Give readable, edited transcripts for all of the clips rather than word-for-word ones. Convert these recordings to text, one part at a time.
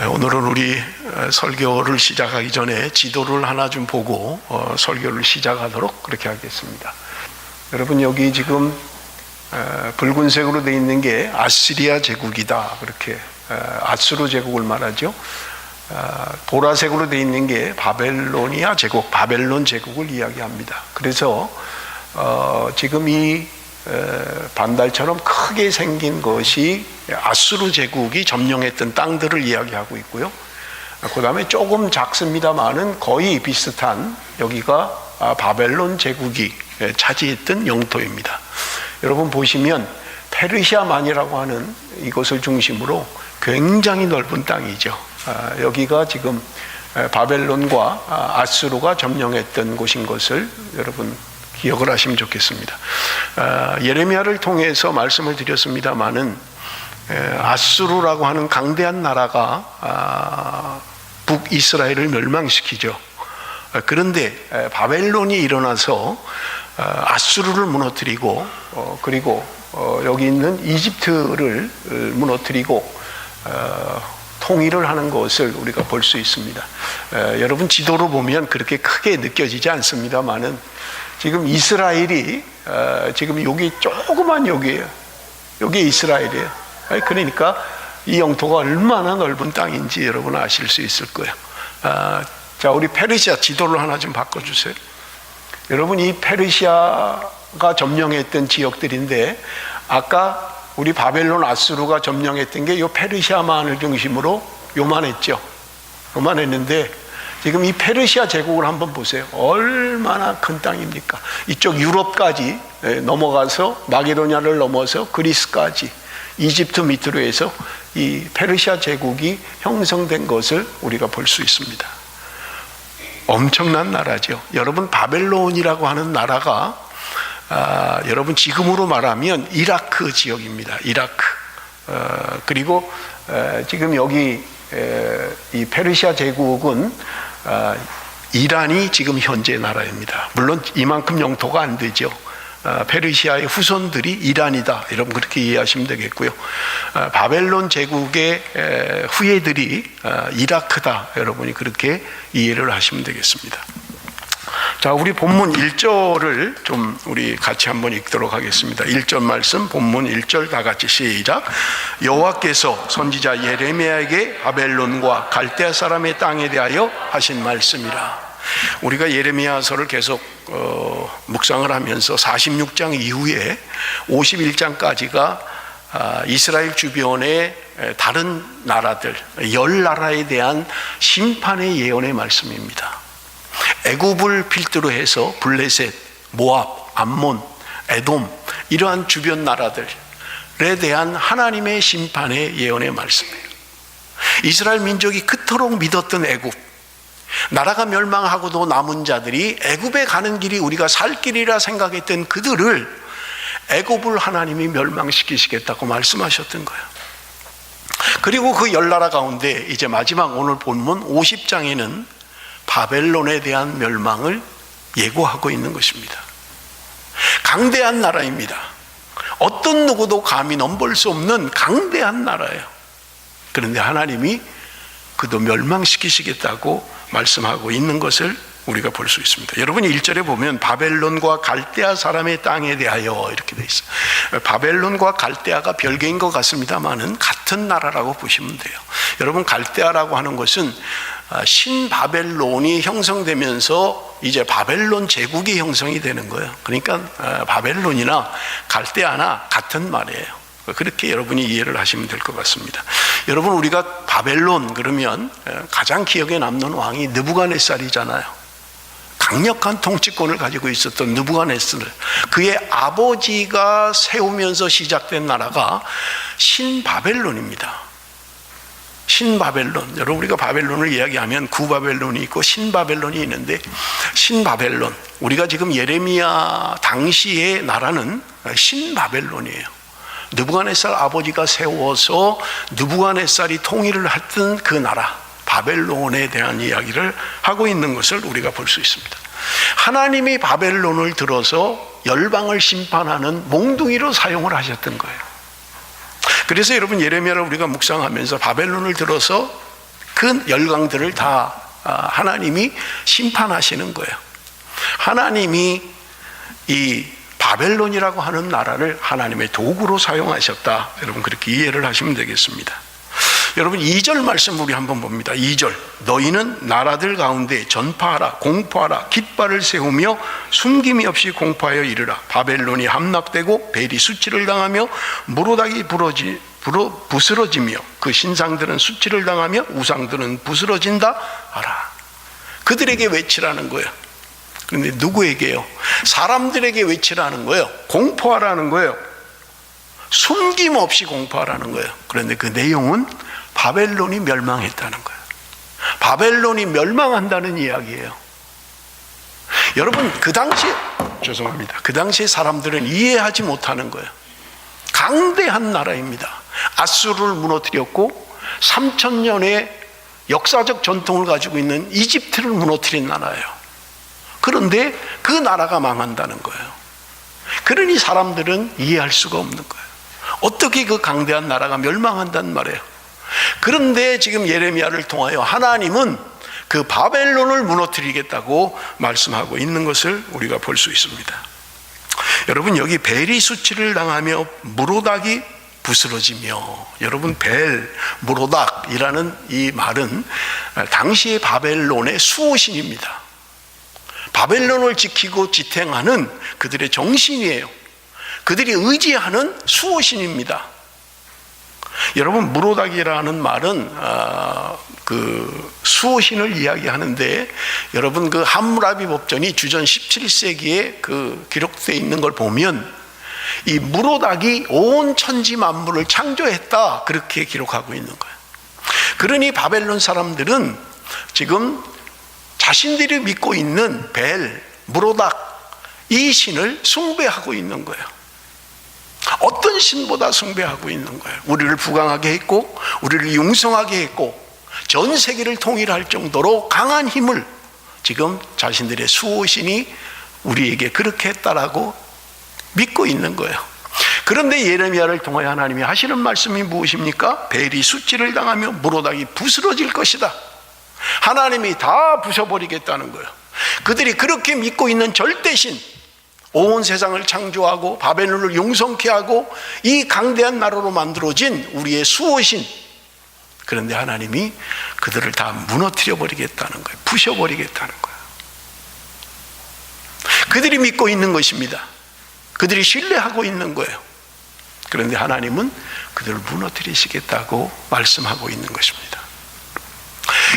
오늘은 우리 설교를 시작하기 전에 지도를 하나 좀 보고 설교를 시작하도록 그렇게 하겠습니다. 여러분, 여기 지금 붉은색으로 되어 있는 게 아시리아 제국이다, 그렇게 아수르 제국을 말하죠. 보라색으로 되어 있는 게 바벨로니아 제국, 바벨론 제국을 이야기합니다. 그래서 지금 이 반달처럼 크게 생긴 것이 아수르 제국이 점령했던 땅들을 이야기하고 있고요. 그 다음에 조금 작습니다만은 거의 비슷한 여기가 바벨론 제국이 차지했던 영토입니다. 여러분 보시면 페르시아만이라고 하는 이것을 중심으로 굉장히 넓은 땅이죠. 여기가 지금 바벨론과 아수르가 점령했던 곳인 것을 여러분 기억을 하시면 좋겠습니다. 예레미야를 통해서 말씀을 드렸습니다마는 아수르라고 하는 강대한 나라가 북이스라엘을 멸망시키죠. 그런데 바벨론이 일어나서 아수르를 무너뜨리고 그리고 여기 있는 이집트를 무너뜨리고 통일을 하는 것을 우리가 볼 수 있습니다. 여러분 지도로 보면 그렇게 크게 느껴지지 않습니다만은 지금 이스라엘이 지금 여기 조그만 여기에요. 여기 이스라엘이에요. 그러니까 이 영토가 얼마나 넓은 땅인지 여러분 아실 수 있을 거예요. 자, 우리 페르시아 지도를 하나 좀 바꿔주세요. 여러분, 이 페르시아가 점령했던 지역들인데 아까 우리 바벨론 아수르가 점령했던 게 이 페르시아만을 중심으로 요만했죠. 요만했는데 지금 이 페르시아 제국을 한번 보세요. 얼마나 큰 땅입니까? 이쪽 유럽까지 넘어가서 마게도냐를 넘어서 그리스까지 이집트 밑으로 해서 이 페르시아 제국이 형성된 것을 우리가 볼 수 있습니다. 엄청난 나라죠. 여러분, 바벨론이라고 하는 나라가 여러분 지금으로 말하면 이라크 지역입니다. 이라크. 그리고 지금 여기 이 페르시아 제국은 이란이 지금 현재 나라입니다. 물론 이만큼 영토가 안 되죠. 페르시아의 후손들이 이란이다, 여러분 그렇게 이해하시면 되겠고요. 바벨론 제국의 후예들이 이라크다, 여러분이 그렇게 이해를 하시면 되겠습니다. 자, 우리 본문 1절을 좀 우리 같이 한번 읽도록 하겠습니다. 1절 말씀, 본문 1절 다 같이 시작. 여호와께서 선지자 예레미야에게 바벨론과 갈대아 사람의 땅에 대하여 하신 말씀이라. 우리가 예레미야서를 계속 묵상을 하면서 46장 이후에 51장까지가 이스라엘 주변의 다른 나라들 10나라에 대한 심판의 예언의 말씀입니다. 애굽을 필두로 해서 블레셋, 모압, 암몬, 에돔 이러한 주변 나라들에 대한 하나님의 심판의 예언의 말씀이에요. 이스라엘 민족이 그토록 믿었던 애굽, 나라가 멸망하고도 남은 자들이 애굽에 가는 길이 우리가 살 길이라 생각했던 그들을 애굽을 하나님이 멸망시키시겠다고 말씀하셨던 거예요. 그리고 그 10나라 가운데 이제 마지막 오늘 본문 50장에는 바벨론에 대한 멸망을 예고하고 있는 것입니다. 강대한 나라입니다. 어떤 누구도 감히 넘볼 수 없는 강대한 나라예요. 그런데 하나님이 그도 멸망시키시겠다고 말씀하고 있는 것을 우리가 볼 수 있습니다. 여러분이 1절에 보면 바벨론과 갈대아 사람의 땅에 대하여 이렇게 되어 있어요. 바벨론과 갈대아가 별개인 것 같습니다만은 같은 나라라고 보시면 돼요. 여러분, 갈대아라고 하는 것은 신바벨론이 형성되면서 이제 바벨론 제국이 형성이 되는 거예요. 그러니까 바벨론이나 갈대아나 같은 말이에요. 그렇게 여러분이 이해를 하시면 될 것 같습니다. 여러분, 우리가 바벨론 그러면 가장 기억에 남는 왕이 느부갓네살이잖아요. 강력한 통치권을 가지고 있었던 느부갓네살, 그의 아버지가 세우면서 시작된 나라가 신바벨론입니다. 신바벨론, 여러분 우리가 바벨론을 이야기하면 구바벨론이 있고 신바벨론이 있는데, 신바벨론, 우리가 지금 예레미야 당시의 나라는 신바벨론이에요. 느부갓네살 아버지가 세워서 느부갓네살이 통일을 했던 그 나라 바벨론에 대한 이야기를 하고 있는 것을 우리가 볼 수 있습니다. 하나님이 바벨론을 들어서 열방을 심판하는 몽둥이로 사용을 하셨던 거예요. 그래서 여러분, 예레미야를 우리가 묵상하면서 바벨론을 들어서 그 열강들을 다 하나님이 심판하시는 거예요. 하나님이 이 바벨론이라고 하는 나라를 하나님의 도구로 사용하셨다. 여러분 그렇게 이해를 하시면 되겠습니다. 여러분 2절 말씀 우리 한번 봅니다. 2절 너희는 나라들 가운데 전파하라 공포하라 깃발을 세우며 숨김이 없이 공포하여 이르라. 바벨론이 함락되고 벨이 수치를 당하며 무로닥이 부스러지며 그 신상들은 수치를 당하며 우상들은 부스러진다 하라. 그들에게 외치라는 거예요. 그런데 누구에게요? 사람들에게 외치라는 거예요. 공포하라는 거예요. 숨김없이 공포하라는 거예요. 그런데 그 내용은 바벨론이 멸망했다는 거예요. 바벨론이 멸망한다는 이야기예요. 여러분 그 당시에 사람들은 이해하지 못하는 거예요. 강대한 나라입니다. 아수르를 무너뜨렸고 3000년의 역사적 전통을 가지고 있는 이집트를 무너뜨린 나라예요. 그런데 그 나라가 망한다는 거예요. 그러니 사람들은 이해할 수가 없는 거예요. 어떻게 그 강대한 나라가 멸망한단 말이에요. 그런데 지금 예레미야를 통하여 하나님은 그 바벨론을 무너뜨리겠다고 말씀하고 있는 것을 우리가 볼 수 있습니다. 여러분 여기 벨이 수치를 당하며 무로닥이 부스러지며, 여러분 벨, 무로닥이라는 이 말은 당시의 바벨론의 수호신입니다. 바벨론을 지키고 지탱하는 그들의 정신이에요. 그들이 의지하는 수호신입니다. 여러분 무로닥이라는 말은 그 수호신을 이야기하는데, 여러분 그 함무라비 법전이 주전 17세기에 그 기록되어 있는 걸 보면 이 무로닥이 온 천지 만물을 창조했다 그렇게 기록하고 있는 거예요. 그러니 바벨론 사람들은 지금 자신들이 믿고 있는 벨, 무로닥 이 신을 숭배하고 있는 거예요. 어떤 신보다 숭배하고 있는 거예요. 우리를 부강하게 했고 우리를 융성하게 했고 전 세계를 통일할 정도로 강한 힘을 지금 자신들의 수호신이 우리에게 그렇게 했다라고 믿고 있는 거예요. 그런데 예레미야를 통하여 하나님이 하시는 말씀이 무엇입니까? 벨이 수치를 당하며 무로닥이 부스러질 것이다. 하나님이 다 부숴버리겠다는 거예요. 그들이 그렇게 믿고 있는 절대신, 온 세상을 창조하고 바벨론을 용성케 하고 이 강대한 나라로 만들어진 우리의 수호신, 그런데 하나님이 그들을 다 무너뜨려 버리겠다는 거예요. 부셔버리겠다는 거예요. 그들이 믿고 있는 것입니다. 그들이 신뢰하고 있는 거예요. 그런데 하나님은 그들을 무너뜨리시겠다고 말씀하고 있는 것입니다.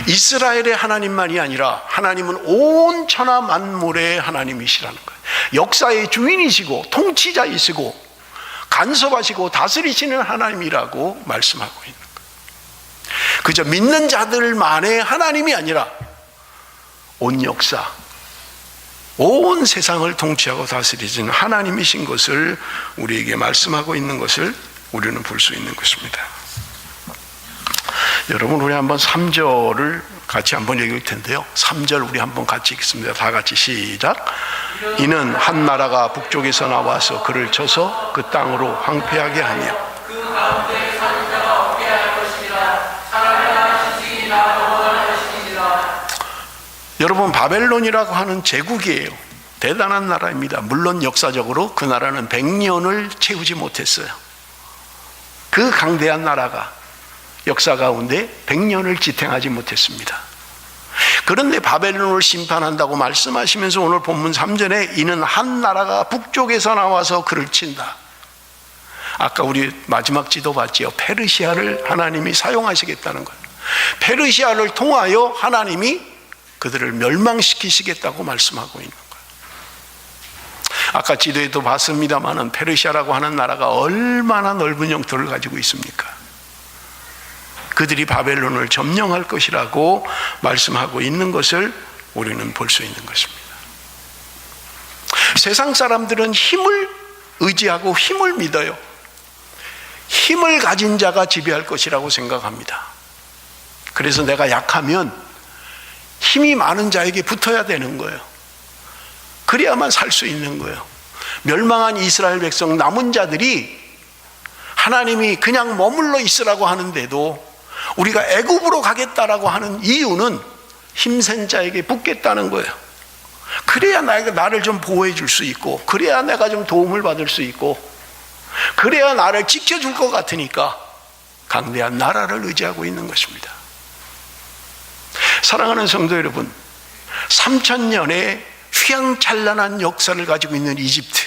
이스라엘의 하나님만이 아니라 하나님은 온 천하 만물의 하나님이시라는 거예요. 역사의 주인이시고 통치자이시고 간섭하시고 다스리시는 하나님이라고 말씀하고 있는 거예요. 그저 믿는 자들만의 하나님이 아니라 온 역사, 온 세상을 통치하고 다스리시는 하나님이신 것을 우리에게 말씀하고 있는 것을 우리는 볼 수 있는 것입니다. 여러분 우리 한번 3절을 같이 한번 읽을 텐데요. 3절 우리 한번 같이 읽습니다. 다 같이 시작. 이는 한 나라가 북쪽에서 나와서 그를 쳐서 그 땅으로 황폐하게 하며 그 가운데 사는 자가 없게 할 것이니라. 사람의 나라 지식이나 영원할 것이니라. 여러분 바벨론이라고 하는 제국이에요. 대단한 나라입니다. 물론 역사적으로 그 나라는 100년을 채우지 못했어요. 그 강대한 나라가 역사 가운데 100년을 지탱하지 못했습니다. 그런데 바벨론을 심판한다고 말씀하시면서 오늘 본문 3절에 이는 한 나라가 북쪽에서 나와서 그를 친다. 아까 우리 마지막 지도 봤지요. 페르시아를 하나님이 사용하시겠다는 거예요. 페르시아를 통하여 하나님이 그들을 멸망시키시겠다고 말씀하고 있는 거예요. 아까 지도에도 봤습니다마는 페르시아라고 하는 나라가 얼마나 넓은 영토를 가지고 있습니까? 그들이 바벨론을 점령할 것이라고 말씀하고 있는 것을 우리는 볼 수 있는 것입니다. 세상 사람들은 힘을 의지하고 힘을 믿어요. 힘을 가진 자가 지배할 것이라고 생각합니다. 그래서 내가 약하면 힘이 많은 자에게 붙어야 되는 거예요. 그래야만 살 수 있는 거예요. 멸망한 이스라엘 백성 남은 자들이 하나님이 그냥 머물러 있으라고 하는데도 우리가 애굽으로 가겠다라고 하는 이유는 힘센 자에게 붙겠다는 거예요. 그래야 나를 좀 보호해 줄 수 있고, 그래야 내가 좀 도움을 받을 수 있고, 그래야 나를 지켜줄 것 같으니까 강대한 나라를 의지하고 있는 것입니다. 사랑하는 성도 여러분, 3000년의 휘황찬란한 역사를 가지고 있는 이집트,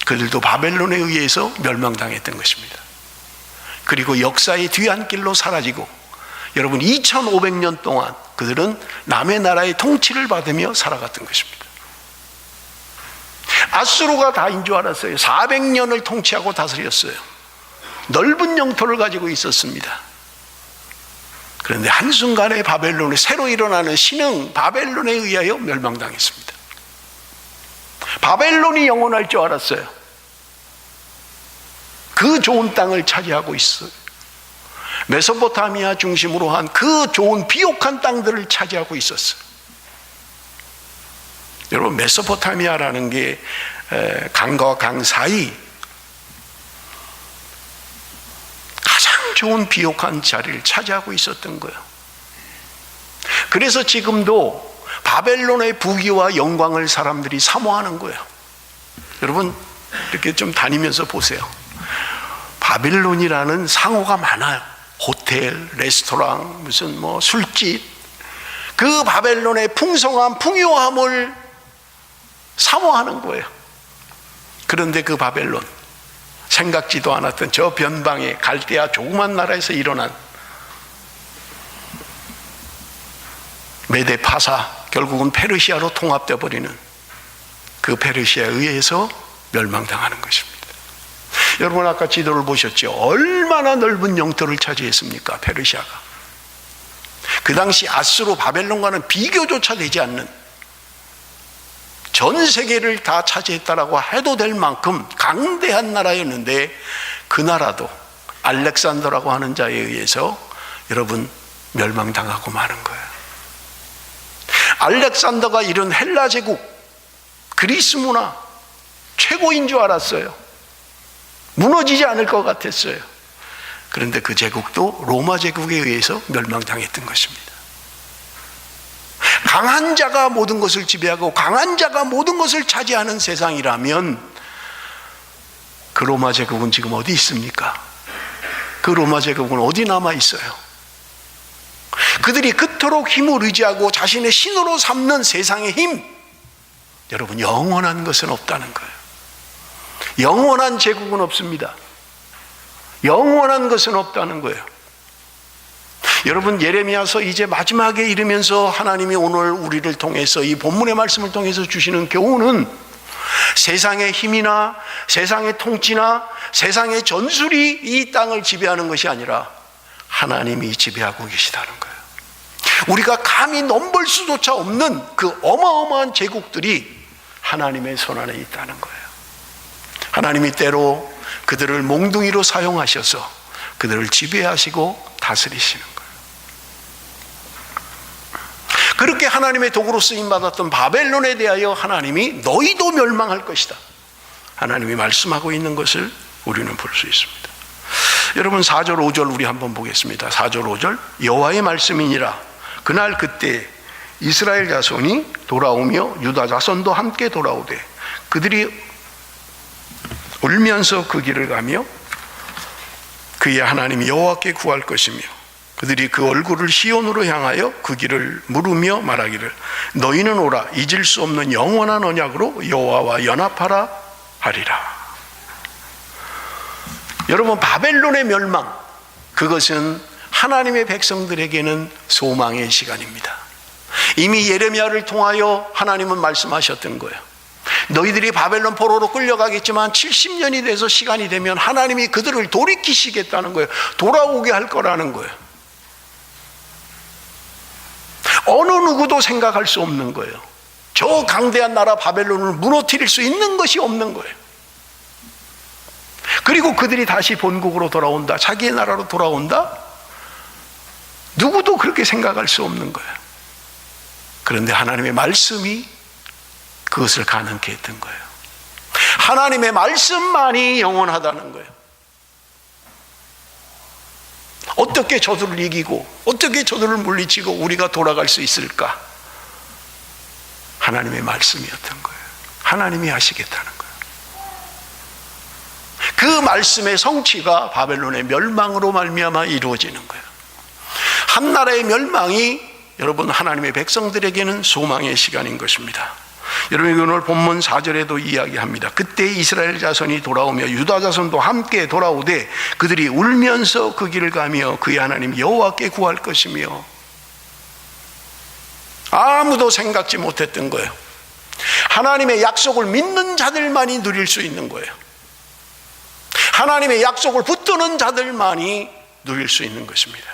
그들도 바벨론에 의해서 멸망당했던 것입니다. 그리고 역사의 뒤안길로 사라지고, 여러분 2500년 동안 그들은 남의 나라의 통치를 받으며 살아갔던 것입니다. 아수르가 다인 줄 알았어요. 400년을 통치하고 다스렸어요. 넓은 영토를 가지고 있었습니다. 그런데 한순간에 바벨론에 새로 일어나는 신흥 바벨론에 의하여 멸망당했습니다. 바벨론이 영원할 줄 알았어요. 그 좋은 땅을 차지하고 있어요. 메소포타미아 중심으로 한 그 좋은 비옥한 땅들을 차지하고 있었어요. 여러분, 메소포타미아라는 게 강과 강 사이 가장 좋은 비옥한 자리를 차지하고 있었던 거예요. 그래서 지금도 바벨론의 부귀와 영광을 사람들이 사모하는 거예요. 여러분, 이렇게 좀 다니면서 보세요. 바벨론이라는 상호가 많아요. 호텔, 레스토랑, 무슨 술집, 그 바벨론의 풍성한 풍요함을 사모하는 거예요. 그런데 그 바벨론, 생각지도 않았던 저 변방의 갈대아 조그만 나라에서 일어난 메데 파사, 결국은 페르시아로 통합되어 버리는 그 페르시아에 의해서 멸망당하는 것입니다. 여러분, 아까 지도를 보셨죠? 얼마나 넓은 영토를 차지했습니까? 페르시아가. 그 당시 아수르 바벨론과는 비교조차 되지 않는, 전 세계를 다 차지했다라고 해도 될 만큼 강대한 나라였는데, 그 나라도 알렉산더라고 하는 자에 의해서 여러분 멸망당하고 마는 거예요. 알렉산더가 이런 헬라 제국, 그리스 문화 최고인 줄 알았어요. 무너지지 않을 것 같았어요. 그런데 그 제국도 로마 제국에 의해서 멸망당했던 것입니다. 강한 자가 모든 것을 지배하고 강한 자가 모든 것을 차지하는 세상이라면, 그 로마 제국은 지금 어디 있습니까? 그 로마 제국은 어디 남아 있어요? 그들이 그토록 힘을 의지하고 자신의 신으로 삼는 세상의 힘, 여러분, 영원한 것은 없다는 거예요. 영원한 제국은 없습니다. 영원한 것은 없다는 거예요. 여러분, 예레미야서 이제 마지막에 이르면서 하나님이 오늘 우리를 통해서, 이 본문의 말씀을 통해서 주시는 교훈은, 세상의 힘이나 세상의 통치나 세상의 전술이 이 땅을 지배하는 것이 아니라 하나님이 지배하고 계시다는 거예요. 우리가 감히 넘볼 수조차 없는 그 어마어마한 제국들이 하나님의 손안에 있다는 거예요. 하나님이 때로 그들을 몽둥이로 사용하셔서 그들을 지배하시고 다스리시는 거예요. 그렇게 하나님의 도구로 쓰임받았던 바벨론에 대하여 하나님이 너희도 멸망할 것이다, 하나님이 말씀하고 있는 것을 우리는 볼 수 있습니다. 여러분, 4절 5절 우리 한번 보겠습니다. 4절 5절, 여호와의 말씀이니라. 그날 그때 이스라엘 자손이 돌아오며 유다 자손도 함께 돌아오되 그들이 울면서 그 길을 가며 그의 하나님 여호와께 구할 것이며 그들이 그 얼굴을 시온으로 향하여 그 길을 물으며 말하기를 너희는 오라, 잊을 수 없는 영원한 언약으로 여호와와 연합하라 하리라. 여러분, 바벨론의 멸망, 그것은 하나님의 백성들에게는 소망의 시간입니다. 이미 예레미야를 통하여 하나님은 말씀하셨던 거예요. 너희들이 바벨론 포로로 끌려가겠지만 70년이 돼서 시간이 되면 하나님이 그들을 돌이키시겠다는 거예요. 돌아오게 할 거라는 거예요. 어느 누구도 생각할 수 없는 거예요. 저 강대한 나라 바벨론을 무너뜨릴 수 있는 것이 없는 거예요. 그리고 그들이 다시 본국으로 돌아온다, 자기의 나라로 돌아온다, 누구도 그렇게 생각할 수 없는 거예요. 그런데 하나님의 말씀이 그것을 가능케 했던 거예요. 하나님의 말씀만이 영원하다는 거예요. 어떻게 저들을 이기고 어떻게 저들을 물리치고 우리가 돌아갈 수 있을까? 하나님의 말씀이었던 거예요. 하나님이 하시겠다는 거예요. 그 말씀의 성취가 바벨론의 멸망으로 말미암아 이루어지는 거예요. 한 나라의 멸망이 여러분 하나님의 백성들에게는 소망의 시간인 것입니다. 여러분 오늘 본문 4절에도 이야기합니다. 그때 이스라엘 자손이 돌아오며 유다 자손도 함께 돌아오되 그들이 울면서 그 길을 가며 그의 하나님 여호와께 구할 것이며, 아무도 생각지 못했던 거예요. 하나님의 약속을 믿는 자들만이 누릴 수 있는 거예요. 하나님의 약속을 붙드는 자들만이 누릴 수 있는 것입니다.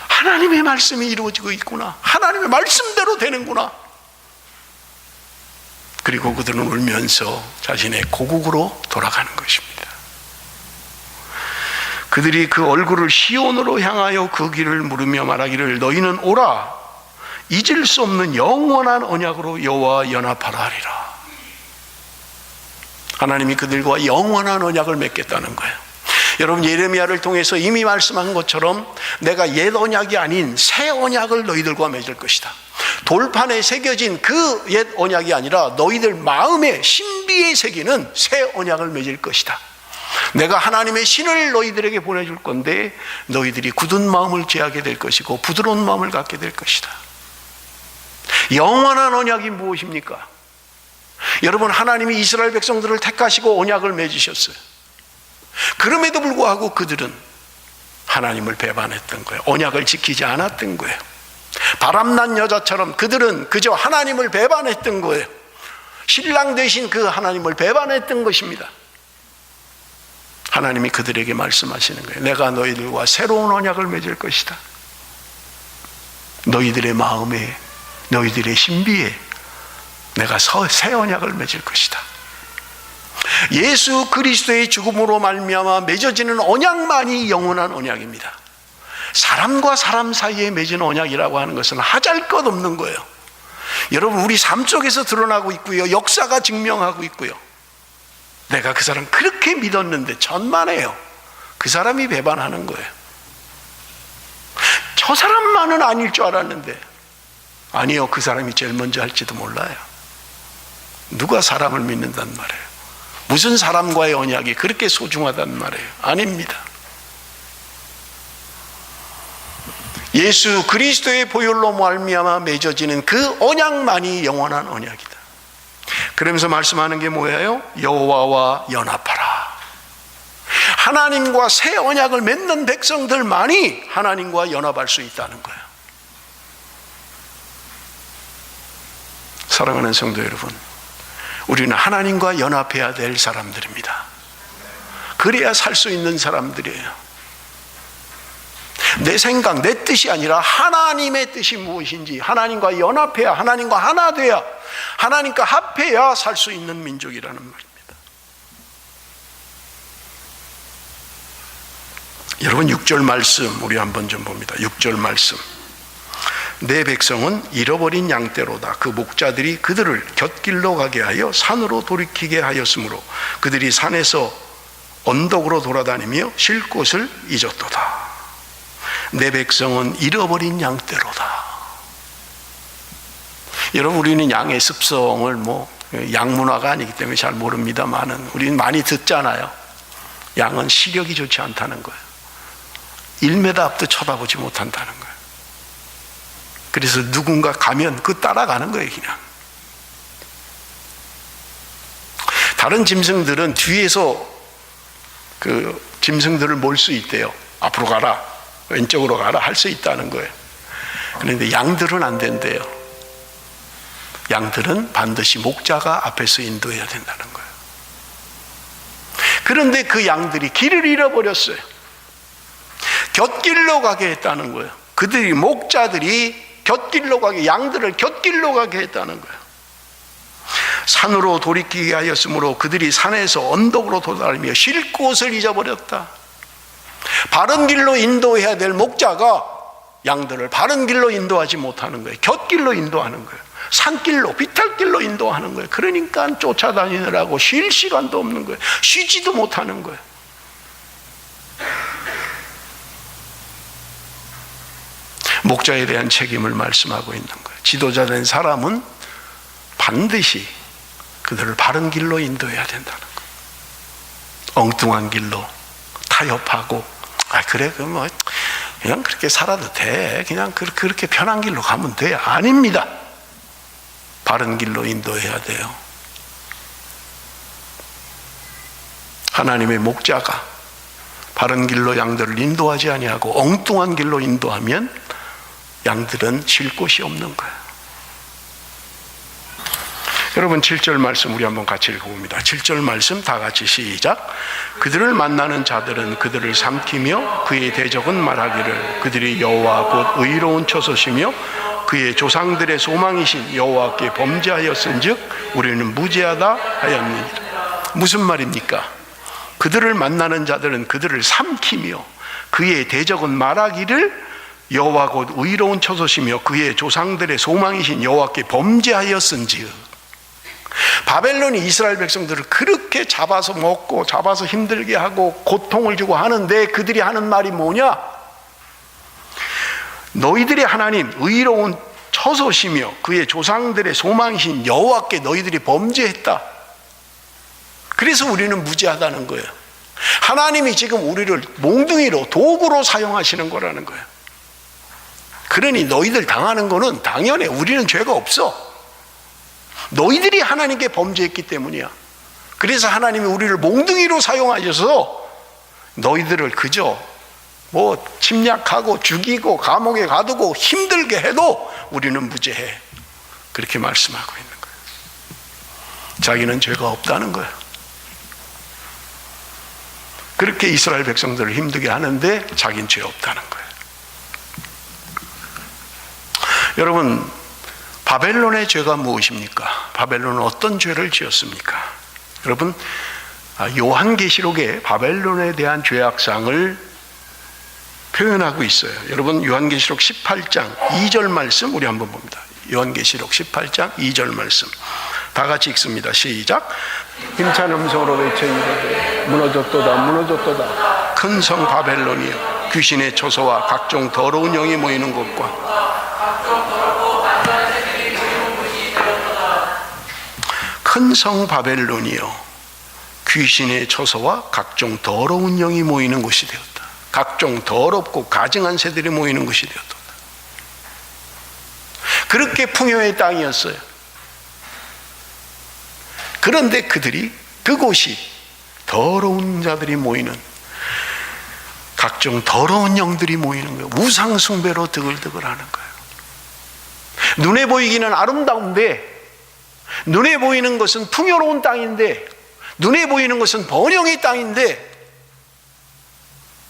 하나님의 말씀이 이루어지고 있구나. 하나님의 말씀대로 되는구나. 그리고 그들은 울면서 자신의 고국으로 돌아가는 것입니다. 그들이 그 얼굴을 시온으로 향하여 그 길을 물으며 말하기를 너희는 오라 잊을 수 없는 영원한 언약으로 여호와와 연합하라 하리라. 하나님이 그들과 영원한 언약을 맺겠다는 거예요. 여러분 예레미야를 통해서 이미 말씀한 것처럼 내가 옛 언약이 아닌 새 언약을 너희들과 맺을 것이다. 돌판에 새겨진 그 옛 언약이 아니라 너희들 마음에 신비에 새기는 새 언약을 맺을 것이다. 내가 하나님의 신을 너희들에게 보내줄 건데 너희들이 굳은 마음을 제하게 될 것이고 부드러운 마음을 갖게 될 것이다. 영원한 언약이 무엇입니까? 여러분 하나님이 이스라엘 백성들을 택하시고 언약을 맺으셨어요. 그럼에도 불구하고 그들은 하나님을 배반했던 거예요. 언약을 지키지 않았던 거예요. 바람난 여자처럼 그들은 그저 하나님을 배반했던 거예요. 신랑 되신 그 하나님을 배반했던 것입니다. 하나님이 그들에게 말씀하시는 거예요. 내가 너희들과 새로운 언약을 맺을 것이다. 너희들의 마음에 너희들의 신비에 내가 새 언약을 맺을 것이다. 예수 그리스도의 죽음으로 말미암아 맺어지는 언약만이 영원한 언약입니다. 사람과 사람 사이에 맺은 언약이라고 하는 것은 하잘것없는 거예요. 여러분 우리 삶 속에서 드러나고 있고요. 역사가 증명하고 있고요. 내가 그 사람 그렇게 믿었는데 천만에요. 그 사람이 배반하는 거예요. 저 사람만은 아닐 줄 알았는데 아니요, 그 사람이 제일 먼저 할지도 몰라요. 누가 사람을 믿는단 말이에요? 무슨 사람과의 언약이 그렇게 소중하단 말이에요? 아닙니다. 예수 그리스도의 보혈로 말미암아 맺어지는 그 언약만이 영원한 언약이다. 그러면서 말씀하는 게 뭐예요? 여호와와 연합하라. 하나님과 새 언약을 맺는 백성들만이 하나님과 연합할 수 있다는 거예요. 사랑하는 성도 여러분, 우리는 하나님과 연합해야 될 사람들입니다. 그래야 살 수 있는 사람들이에요. 내 생각, 내 뜻이 아니라 하나님의 뜻이 무엇인지 하나님과 연합해야, 하나님과 하나 돼야, 하나님과 합해야 살 수 있는 민족이라는 말입니다. 여러분 6절 말씀 우리 한번 좀 봅니다. 6절 말씀. 내 백성은 잃어버린 양떼로다. 그 목자들이 그들을 곁길로 가게 하여 산으로 돌이키게 하였으므로 그들이 산에서 언덕으로 돌아다니며 쉴 곳을 잊었도다. 내 백성은 잃어버린 양떼로다. 여러분 우리는 양의 습성을 양문화가 아니기 때문에 잘 모릅니다만은 우리는 많이 듣잖아요. 양은 시력이 좋지 않다는 거예요. 1m 앞도 쳐다보지 못한다는 거예요. 그래서 누군가 가면 그 따라가는 거예요. 그냥 다른 짐승들은 뒤에서 그 짐승들을 몰 수 있대요. 앞으로 가라, 왼쪽으로 가라 할 수 있다는 거예요. 그런데 양들은 안 된대요. 양들은 반드시 목자가 앞에서 인도해야 된다는 거예요. 그런데 그 양들이 길을 잃어버렸어요. 곁길로 가게 했다는 거예요. 그들이 목자들이 곁길로 가게, 양들을 곁길로 가게 했다는 거예요. 산으로 돌이키게 하였으므로 그들이 산에서 언덕으로 돌아다니며 쉴 곳을 잊어버렸다. 바른 길로 인도해야 될 목자가 양들을 바른 길로 인도하지 못하는 거예요. 곁길로 인도하는 거예요. 산길로, 비탈길로 인도하는 거예요. 그러니까 쫓아다니느라고 쉴 시간도 없는 거예요. 쉬지도 못하는 거예요. 목자에 대한 책임을 말씀하고 있는 거예요. 지도자 된 사람은 반드시 그들을 바른 길로 인도해야 된다는 거예요. 엉뚱한 길로 타협하고 그래 그럼 그냥 그렇게 살아도 돼, 그냥 그렇게 편한 길로 가면 돼. 아닙니다. 바른 길로 인도해야 돼요. 하나님의 목자가 바른 길로 양들을 인도하지 아니하고 엉뚱한 길로 인도하면 양들은 쉴 곳이 없는 거예요. 여러분 7절 말씀 우리 한번 같이 읽어봅니다. 7절 말씀 다 같이 시작. 그들을 만나는 자들은 그들을 삼키며 그의 대적은 말하기를 그들이 여호와 곧 의로운 처소시며 그의 조상들의 소망이신 여호와께 범죄하였은즉 우리는 무죄하다 하였느니라. 무슨 말입니까? 그들을 만나는 자들은 그들을 삼키며 그의 대적은 말하기를 여호와 곧 의로운 처소시며 그의 조상들의 소망이신 여호와께 범죄하였은즉. 바벨론이 이스라엘 백성들을 그렇게 잡아서 먹고 잡아서 힘들게 하고 고통을 주고 하는데 그들이 하는 말이 뭐냐? 너희들의 하나님 의로운 처소시며 그의 조상들의 소망이신 여호와께 너희들이 범죄했다. 그래서 우리는 무죄하다는 거예요. 하나님이 지금 우리를 몽둥이로 도구로 사용하시는 거라는 거예요. 그러니 너희들 당하는 거는 당연해. 우리는 죄가 없어. 너희들이 하나님께 범죄했기 때문이야. 그래서 하나님이 우리를 몽둥이로 사용하셔서 너희들을 그저 침략하고 죽이고 감옥에 가두고 힘들게 해도 우리는 무죄해. 그렇게 말씀하고 있는 거예요. 자기는 죄가 없다는 거예요. 그렇게 이스라엘 백성들을 힘들게 하는데 자기는 죄 없다는 거예요. 여러분, 바벨론의 죄가 무엇입니까? 바벨론은 어떤 죄를 지었습니까? 여러분, 요한계시록에 바벨론에 대한 죄악상을 표현하고 있어요. 여러분, 요한계시록 18장 2절 말씀 우리 한번 봅니다. 요한계시록 18장 2절 말씀 다 같이 읽습니다. 시작. 힘찬 음성으로 외쳐 이르되 무너졌도다 무너졌도다 큰 성 바벨론이여 귀신의 처소와 각종 더러운 영이 모이는 곳과 큰 성 바벨론이요 귀신의 처소와 각종 더러운 영이 모이는 곳이 되었다. 각종 더럽고 가증한 새들이 모이는 곳이 되었다. 그렇게 풍요의 땅이었어요. 그런데 그곳이 더러운 자들이 모이는, 각종 더러운 영들이 모이는 거예요. 우상 숭배로 드글드글하는 거예요. 눈에 보이기는 아름다운데, 눈에 보이는 것은 풍요로운 땅인데, 눈에 보이는 것은 번영의 땅인데,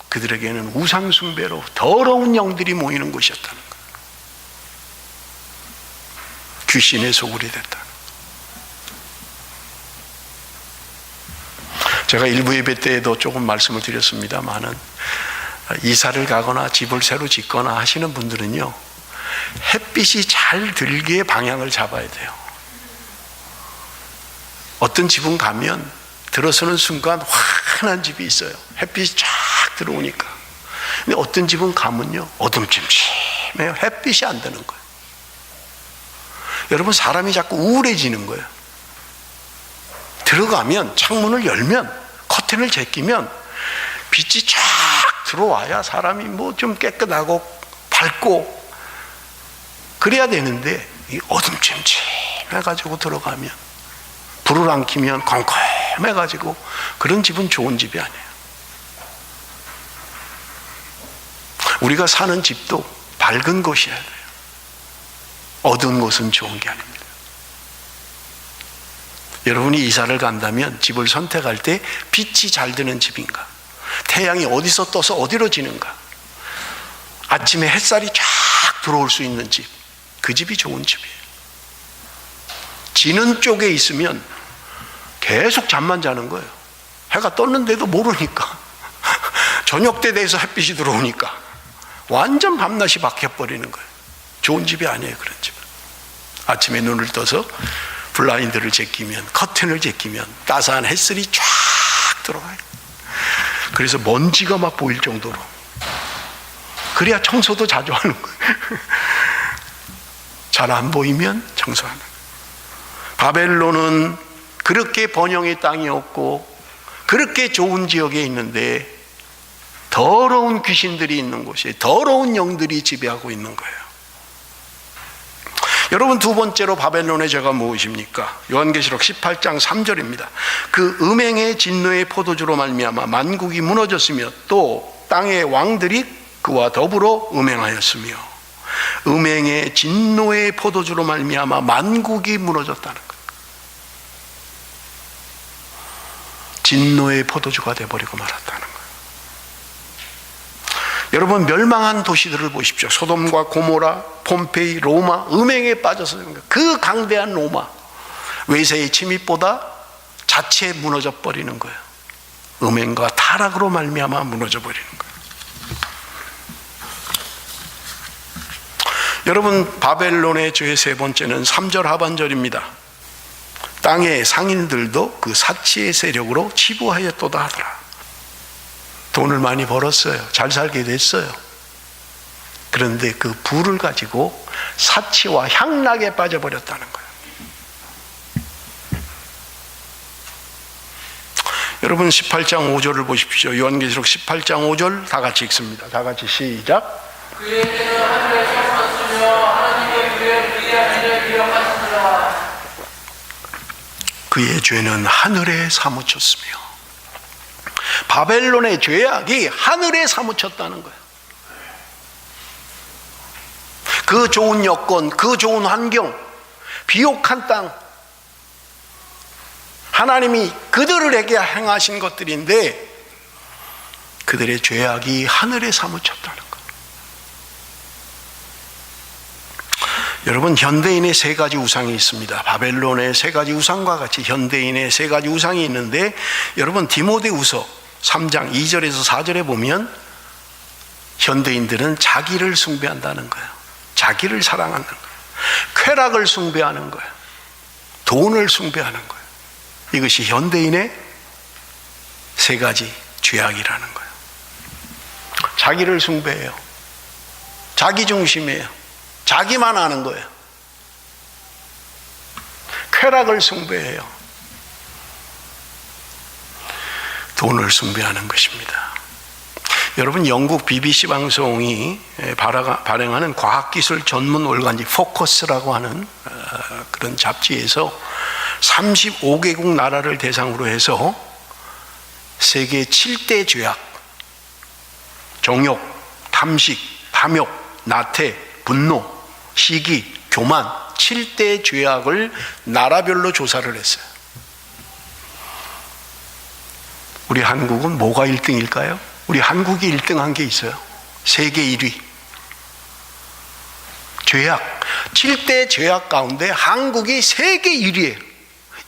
그들에게는 우상 숭배로 더러운 영들이 모이는 곳이었다는 거예요. 귀신의 소굴이 됐다. 제가 일부 예배 때에도 조금 말씀을 드렸습니다만은, 이사를 가거나 집을 새로 짓거나 하시는 분들은요, 햇빛이 잘 들게 방향을 잡아야 돼요. 어떤 집은 가면 들어서는 순간 환한 집이 있어요. 햇빛이 쫙 들어오니까. 근데 어떤 집은 가면요, 어둠침침해요. 햇빛이 안 드는 거예요. 여러분, 사람이 자꾸 우울해지는 거예요. 들어가면, 창문을 열면, 커튼을 제끼면 빛이 쫙 들어와야 사람이 좀 깨끗하고 밝고 그래야 되는데, 이 어둠침침해가지고 들어가면, 불을 안 켜면 컴컴해가지고, 그런 집은 좋은 집이 아니에요. 우리가 사는 집도 밝은 곳이어야 돼요. 어두운 곳은 좋은 게 아닙니다. 여러분이 이사를 간다면 집을 선택할 때 빛이 잘 드는 집인가, 태양이 어디서 떠서 어디로 지는가, 아침에 햇살이 쫙 들어올 수 있는 집, 그 집이 좋은 집이에요. 지는 쪽에 있으면 계속 잠만 자는 거예요. 해가 떴는데도 모르니까. 저녁 때 돼서 햇빛이 들어오니까 완전 밤낮이 바뀌어버리는 거예요. 좋은 집이 아니에요, 그런 집은. 아침에 눈을 떠서 블라인드를 제끼면, 커튼을 제끼면 따스한 햇살이 쫙 들어와요. 그래서 먼지가 막 보일 정도로 그래야 청소도 자주 하는 거예요. 잘 안 보이면 청소하는 거예요. 바벨론은 그렇게 번영의 땅이었고 그렇게 좋은 지역에 있는데 더러운 귀신들이 있는 곳에 더러운 영들이 지배하고 있는 거예요. 여러분, 두 번째로 바벨론의 죄가 무엇입니까? 요한계시록 18장 3절입니다. 그 음행의 진노의 포도주로 말미암아 만국이 무너졌으며 또 땅의 왕들이 그와 더불어 음행하였으며, 음행의 진노의 포도주로 말미암아 만국이 무너졌다는 거예요. 진노의 포도주가 되어버리고 말았다는 거예요. 여러분, 멸망한 도시들을 보십시오. 소돔과 고모라, 폼페이, 로마, 음행에 빠져서 그 강대한 로마, 외세의 침입보다 자체 무너져 버리는 거예요. 음행과 타락으로 말미암아 무너져 버리는 거예요. 여러분, 바벨론의 죄의 세 번째는 3절 하반절입니다. 땅의 상인들도 그 사치의 세력으로 치부하였도다 하더라. 돈을 많이 벌었어요. 잘 살게 됐어요. 그런데 그 부를 가지고 사치와 향락에 빠져버렸다는 거예요. 여러분, 18장 5절을 보십시오. 요한계시록 18장 5절 다 같이 읽습니다. 다 같이 시작. 그의 죄는 하늘에 사무쳤으며 하나님의 그의 위대한 일을 기억하시니라. 그의 죄는 하늘에 사무쳤으며, 바벨론의 죄악이 하늘에 사무쳤다는 거예요. 그 좋은 여건, 그 좋은 환경, 비옥한 땅, 하나님이 그들에게 행하신 것들인데 그들의 죄악이 하늘에 사무쳤다는 거예요. 여러분, 현대인의 세 가지 우상이 있습니다. 바벨론의 세 가지 우상과 같이 현대인의 세 가지 우상이 있는데, 여러분, 디모데후서 3장 2절에서 4절에 보면 현대인들은 자기를 숭배한다는 거예요. 자기를 사랑하는 거예요. 쾌락을 숭배하는 거예요. 돈을 숭배하는 거예요. 이것이 현대인의 세 가지 죄악이라는 거예요. 자기를 숭배해요. 자기 중심이에요. 자기만 아는 거예요. 쾌락을 숭배해요. 돈을 숭배하는 것입니다. 여러분, 영국 BBC 방송이 발행하는 과학기술 전문 월간지 포커스라고 하는 그런 잡지에서 35개국 나라를 대상으로 해서 세계 7대 죄악, 정욕, 탐식, 탐욕, 나태, 분노, 시기, 교만, 7대 죄악을 나라별로 조사를 했어요. 우리 한국은 뭐가 1등일까요? 우리 한국이 1등한 게 있어요. 세계 1위. 죄악. 7대 죄악 가운데 한국이 세계 1위예요.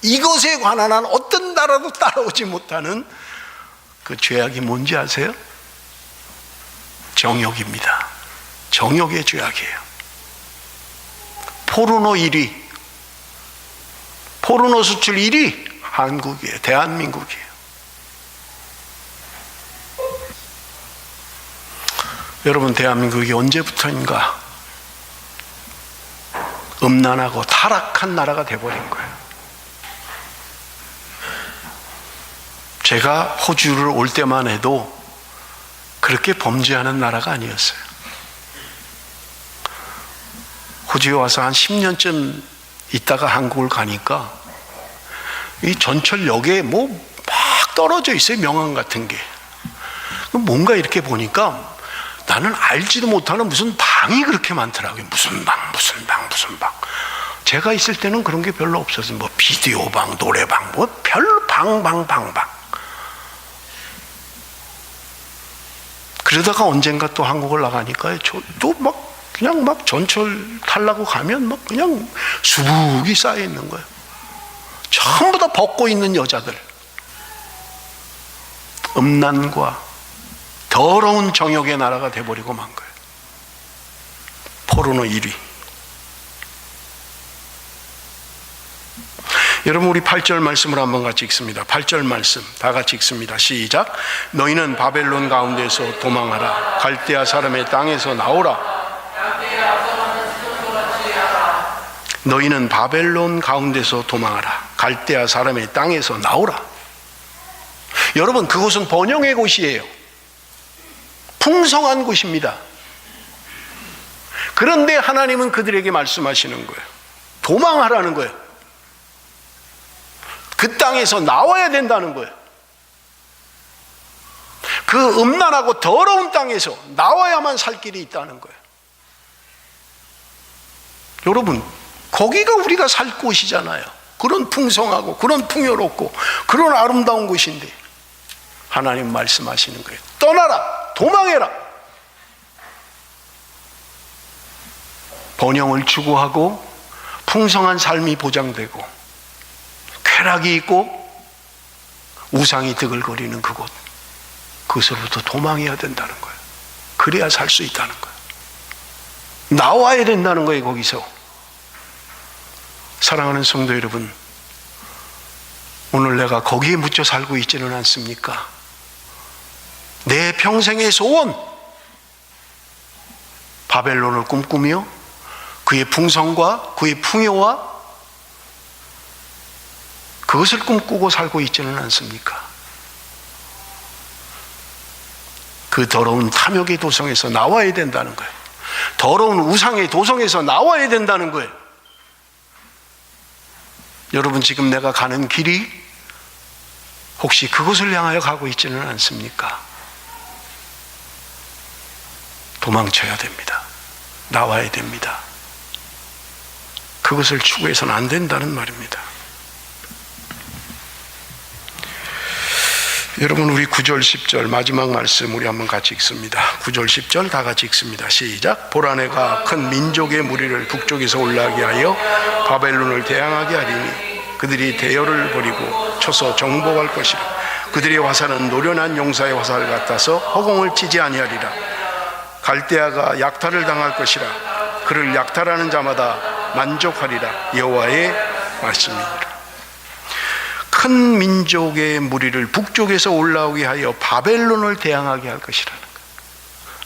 이것에 관한 한 어떤 나라도 따라오지 못하는 그 죄악이 뭔지 아세요? 정욕입니다. 정욕의 죄악이에요. 포르노 1위. 포르노 수출 1위 한국이에요. 대한민국이에요. 여러분, 대한민국이 언제부터인가 음란하고 타락한 나라가 돼버린 거예요. 제가 호주를 올 때만 해도 그렇게 범죄하는 나라가 아니었어요. 호주에 와서 한 10년쯤 있다가 한국을 가니까 이 전철역에 뭐 막 떨어져 있어요. 명함 같은 게. 뭔가 이렇게 보니까 나는 알지도 못하는 무슨 방이 그렇게 많더라고요. 무슨 방. 제가 있을 때는 그런 게 별로 없었어요. 뭐 비디오 방, 노래방, 뭐 별 방. 그러다가 언젠가 또 한국을 나가니까 또 막 그냥 막 전철 타려고 가면 막 그냥 수북이 쌓여 있는 거예요. 전부 다 벗고 있는 여자들. 음란과 더러운 정욕의 나라가 돼버리고 만 거예요. 포르노 1위. 여러분, 우리 8절 말씀을 한번 같이 읽습니다. 8절 말씀 다 같이 읽습니다. 시작. 너희는 바벨론 가운데서 도망하라. 갈대아 사람의 땅에서 나오라. 너희는 바벨론 가운데서 도망하라. 갈대아 사람의 땅에서 나오라. 여러분, 그곳은 번영의 곳이에요. 풍성한 곳입니다. 그런데 하나님은 그들에게 말씀하시는 거예요. 도망하라는 거예요. 그 땅에서 나와야 된다는 거예요. 그 음란하고 더러운 땅에서 나와야만 살 길이 있다는 거예요. 여러분, 거기가 우리가 살 곳이잖아요. 그런 풍성하고 그런 풍요롭고 그런 아름다운 곳인데 하나님 말씀하시는 거예요. 떠나라, 도망해라. 번영을 추구하고 풍성한 삶이 보장되고 쾌락이 있고 우상이 드글거리는 그곳, 그것으로부터 도망해야 된다는 거예요. 그래야 살 수 있다는 거예요. 나와야 된다는 거예요. 거기서. 사랑하는 성도 여러분, 오늘 내가 거기에 묻혀 살고 있지는 않습니까? 내 평생의 소원, 바벨론을 꿈꾸며 그의 풍성과 그의 풍요와 그것을 꿈꾸고 살고 있지는 않습니까? 그 더러운 탐욕의 도성에서 나와야 된다는 거예요. 더러운 우상의 도성에서 나와야 된다는 거예요. 여러분, 지금 내가 가는 길이 혹시 그곳을 향하여 가고 있지는 않습니까? 도망쳐야 됩니다. 나와야 됩니다. 그것을 추구해서는 안 된다는 말입니다. 여러분, 우리 9절 10절 마지막 말씀 우리 한번 같이 읽습니다. 9절 10절 다 같이 읽습니다. 시작. 보라, 내가 큰 민족의 무리를 북쪽에서 올라가게 하여 바벨론을 대항하게 하리니 그들이 대열을 벌이고 쳐서 정복할 것이라. 그들의 화살은 노련한 용사의 화살 같아서 허공을 치지 아니하리라. 갈대아가 약탈을 당할 것이라. 그를 약탈하는 자마다 만족하리라. 여호와의 말씀이니라. 큰 민족의 무리를 북쪽에서 올라오게 하여 바벨론을 대항하게 할 것이라는 거예요.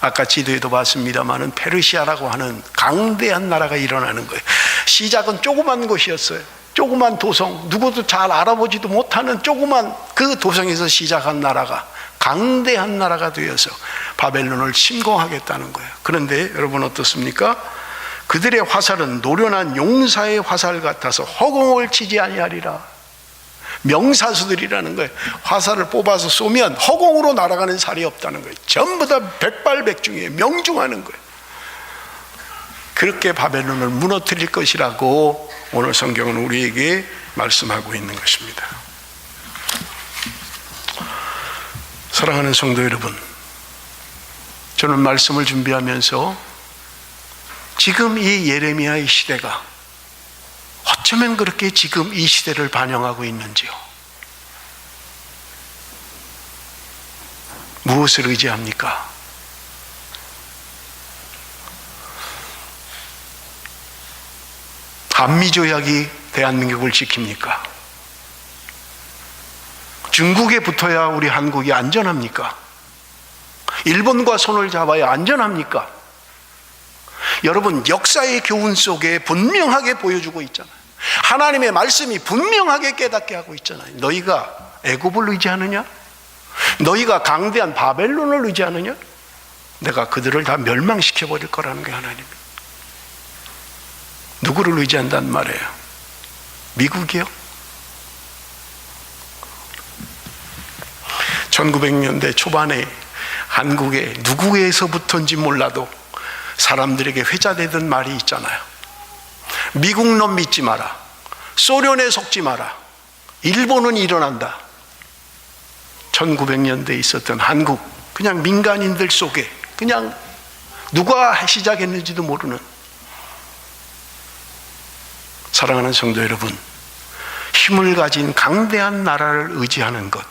아까 지도에도 봤습니다마는 페르시아라고 하는 강대한 나라가 일어나는 거예요. 시작은 조그만 곳이었어요. 조그만 도성, 누구도 잘 알아보지도 못하는 조그만 그 도성에서 시작한 나라가 강대한 나라가 되어서 바벨론을 침공하겠다는 거예요. 그런데 여러분 어떻습니까? 그들의 화살은 노련한 용사의 화살 같아서 허공을 치지 아니하리라. 명사수들이라는 거예요. 화살을 뽑아서 쏘면 허공으로 날아가는 살이 없다는 거예요. 전부 다 백발백중이에요. 명중하는 거예요. 그렇게 바벨론을 무너뜨릴 것이라고 오늘 성경은 우리에게 말씀하고 있는 것입니다. 사랑하는 성도 여러분, 저는 말씀을 준비하면서 지금 이 예레미야의 시대가 어쩌면 그렇게 지금 이 시대를 반영하고 있는지요? 무엇을 의지합니까? 한미조약이 대한민국을 지킵니까? 중국에 붙어야 우리 한국이 안전합니까? 일본과 손을 잡아야 안전합니까? 여러분, 역사의 교훈 속에 분명하게 보여주고 있잖아요. 하나님의 말씀이 분명하게 깨닫게 하고 있잖아요. 너희가 애굽을 의지하느냐? 너희가 강대한 바벨론을 의지하느냐? 내가 그들을 다 멸망시켜버릴 거라는 게 하나님이에요. 누구를 의지한단 말이에요? 미국이요? 1900년대 초반에 한국에 누구에서부터인지 몰라도 사람들에게 회자되던 말이 있잖아요. 미국 놈 믿지 마라. 소련에 속지 마라. 일본은 일어난다. 1900년대에 있었던 한국, 그냥 민간인들 속에 그냥 누가 시작했는지도 모르는, 사랑하는 성도 여러분, 힘을 가진 강대한 나라를 의지하는 것,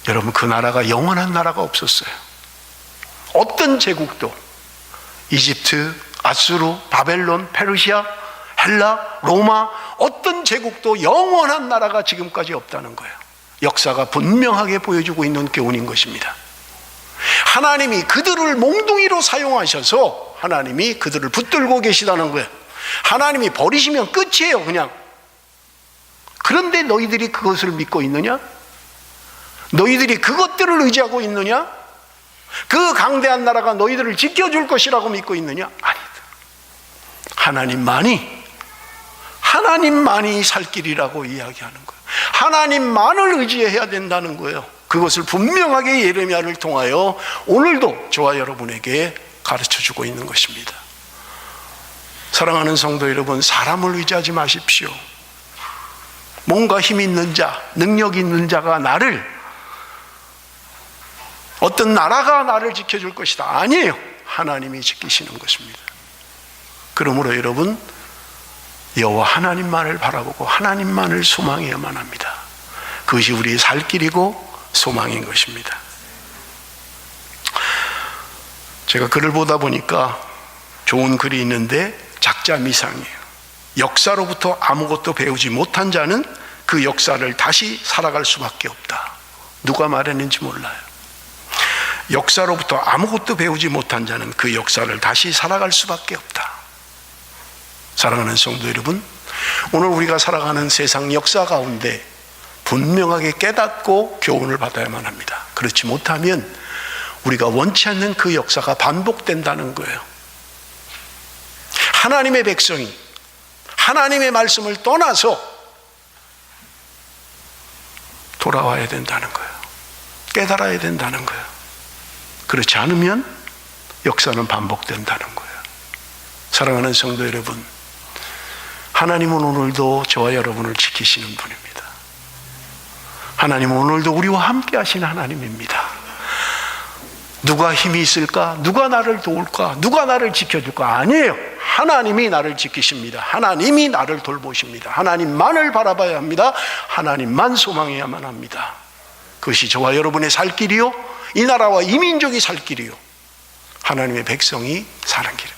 여러분, 그 나라가 영원한 나라가 없었어요. 어떤 제국도 이집트, 아수르, 바벨론, 페르시아, 헬라, 로마, 어떤 제국도 영원한 나라가 지금까지 없다는 거예요. 역사가 분명하게 보여주고 있는 교훈인 것입니다. 하나님이 그들을 몽둥이로 사용하셔서 하나님이 그들을 붙들고 계시다는 거예요. 하나님이 버리시면 끝이에요, 그냥. 그런데 너희들이 그것을 믿고 있느냐? 너희들이 그것들을 의지하고 있느냐? 그 강대한 나라가 너희들을 지켜줄 것이라고 믿고 있느냐? 아니다. 하나님만이 살 길이라고 이야기하는 거예요. 하나님만을 의지해야 된다는 거예요. 그것을 분명하게 예레미야를 통하여 오늘도 저와 여러분에게 가르쳐주고 있는 것입니다. 사랑하는 성도 여러분, 사람을 의지하지 마십시오. 뭔가 힘 있는 자, 능력 있는 자가 어떤 나라가 나를 지켜줄 것이다. 아니에요. 하나님이 지키시는 것입니다. 그러므로 여러분, 여호와 하나님만을 바라보고 하나님만을 소망해야만 합니다. 그것이 우리의 살 길이고 소망인 것입니다. 제가 글을 보다 보니까 좋은 글이 있는데 작자미상이에요. 역사로부터 아무것도 배우지 못한 자는 그 역사를 다시 살아갈 수밖에 없다. 누가 말했는지 몰라요. 역사로부터 아무것도 배우지 못한 자는 그 역사를 다시 살아갈 수밖에 없다. 사랑하는 성도 여러분, 오늘 우리가 살아가는 세상 역사 가운데 분명하게 깨닫고 교훈을 받아야만 합니다. 그렇지 못하면 우리가 원치 않는 그 역사가 반복된다는 거예요. 하나님의 백성이 하나님의 말씀을 떠나서 돌아와야 된다는 거예요. 깨달아야 된다는 거예요. 그렇지 않으면 역사는 반복된다는 거예요. 사랑하는 성도 여러분, 하나님은 오늘도 저와 여러분을 지키시는 분입니다. 하나님은 오늘도 우리와 함께 하시는 하나님입니다. 누가 힘이 있을까? 누가 나를 도울까? 누가 나를 지켜줄까? 아니에요. 하나님이 나를 지키십니다. 하나님이 나를 돌보십니다. 하나님만을 바라봐야 합니다. 하나님만 소망해야만 합니다. 그것이 저와 여러분의 살 길이요, 이 나라와 이 민족이 살 길이요, 하나님의 백성이 사는 길입니다.